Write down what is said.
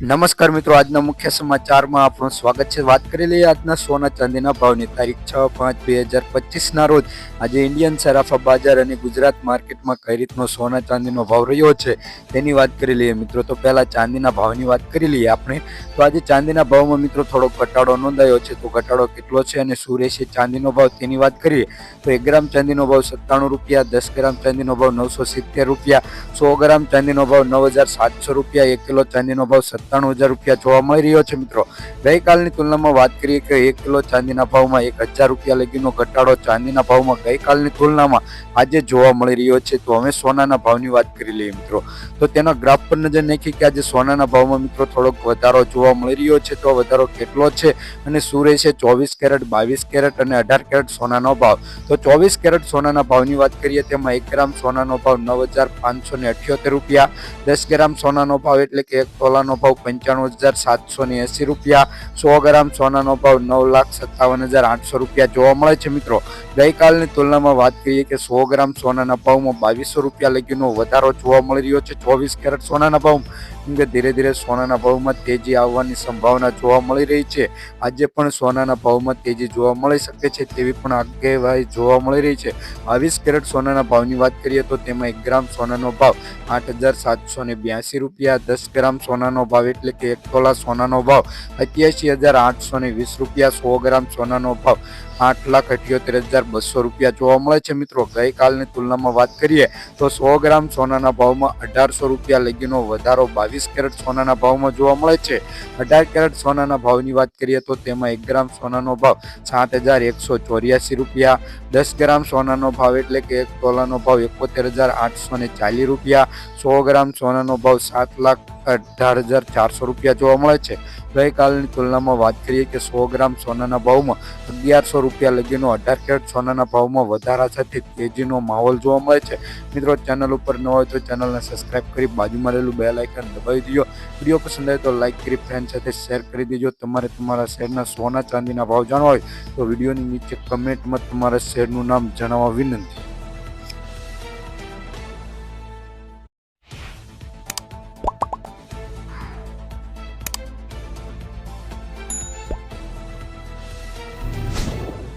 નમસ્કાર મિત્રો, આજના મુખ્ય સમાચારમાં આપનું સ્વાગત છે। વાત કરી લઈએ આજના સોના ચાંદીના ભાવની। તારીખ 6/5/2025 રોજ આજે ઇન્ડિયન સરાફા બજાર અને ગુજરાત માર્કેટમાં કઈ રીતનો સોના ચાંદીનો ભાવ રહ્યો છે તેની વાત કરી લઈએ મિત્રો। તો પહેલા ચાંદીના ભાવની વાત કરી લઈએ આપણે। તો આજે ચાંદીના ભાવમાં મિત્રો થોડો ઘટાડો નોંધાયો છે। તો ઘટાડો કેટલો છે અને શું રહેશે ચાંદીનો ભાવ તેની વાત કરીએ તો 1 ગ્રામ ચાંદીનો ભાવ 97 રૂપિયા, 10 ગ્રામ ચાંદીનો ભાવ 970 રૂપિયા, 100 ગ્રામ ચાંદીનો ભાવ 9700 રૂપિયા, 1 કિલો ચાંદીનો ભાવ 97,000 રૂપિયા જોવા મળી રહ્યો છે મિત્રો। ગઈકાલની તુલનામાં વાત કરીએ કે 1 કિલો ચાંદીના ભાવમાં 1000 રૂપિયા લગીનો ઘટાડો ચાંદીના ભાવમાં ગઈકાલની તુલનામાં આજે જોવા મળી રહ્યો છે। તો હવે સોનાના ભાવની વાત કરી લઈએ મિત્રો। તો તેના ગ્રાફ પર નજર નાખી કે આજે સોનાના ભાવમાં મિત્રો થોડોક વધારો જોવા મળી રહ્યો છે। તો વધારો કેટલો છે અને શું રહેશે 24 કેરેટ, 22 કેરેટ અને 18 કેરેટ સોનાનો ભાવ। તો 24 કેરેટ સોનાના ભાવની વાત કરીએ તેમાં 1 ગ્રામ સોનાનો ભાવ 9,578 રૂપિયા, 10 ગ્રામ સોનાનો ભાવ એટલે કે 1 તોલાનો ભાવ 95,780 રૂપિયા, 100 ગ્રામ સોનાનો ભાવ 9,57,800 રૂપિયા જોવા મળે છે મિત્રો। ગઈકાલની તુલનામાં વાત કરીએ કે 100 ગ્રામ સોનાના ભાવમાં 2200 રૂપિયા લગીનો વધારો જોવા મળી રહ્યો છે 24 કેરેટ સોનાના ભાવ। કે ધીરે ધીરે સોનાના ભાવમાં તેજી આવવાની સંભાવના જોવા મળી રહી છે। આજે પણ સોનાના ભાવમાં તેજી જોવા મળી શકે છે તેવી પણ આગેવાહી જોવા મળી રહી છે। 22 કેરેટ સોનાના ભાવની વાત કરીએ તો તેમાં 1 ગ્રામ સોનાનો ભાવ 8,782 રૂપિયા, 10 ગ્રામ સોનાનો ભાવ એટલે કે 1 તોલા સોનાનો ભાવ 87,820 રૂપિયા, 100 ગ્રામ સોનાનો ભાવ 8,78,200 રૂપિયા જોવા મળે છે મિત્રો। ગઈકાલની તુલનામાં વાત કરીએ તો 100 ગ્રામ સોનાના ભાવમાં 1800 રૂપિયા લગીનો વધારો 22 કેરેટ સોનાના ભાવમાં જોવા મળે છે। 18 કેરેટ સોનાના ભાવની વાત કરીએ તો તેમાં 1 ગ્રામ સોનાનો ભાવ 7,184 રૂપિયા, 10 ગ્રામ સોનાનો ભાવ એટલે કે 1 તોલાનો ભાવ 71,840 રૂપિયા, 100 ગ્રામ સોનાનો ભાવ 7,18,400 રૂપિયા જોવા મળે છે। ગઈકાલની તુલનામાં વાત કરીએ કે 100 ગ્રામ સોનાના ભાવમાં 1100 રૂપિયા લગીનો 18 કેરેટ સોનાના ભાવમાં વધારા સાથે તેજીનો માહોલ જોવા મળે છે। મિત્રો, ચેનલ ઉપર ન હોય તો ચેનલને સબસ્ક્રાઇબ કરી બાજુમાં રહેલું બેલ આઇકન દબાવી દેજો। વિડીયો પસંદ આવે તો લાઇક કરી ફ્રેન્ડ સાથે શેર કરી દેજો। તમારે તમારા શહેરના સોના ચાંદીના ભાવ જાણવા હોય તો વિડીયોની નીચે કમેન્ટમાં તમારા શહેરનું નામ જણાવવા વિનંતી।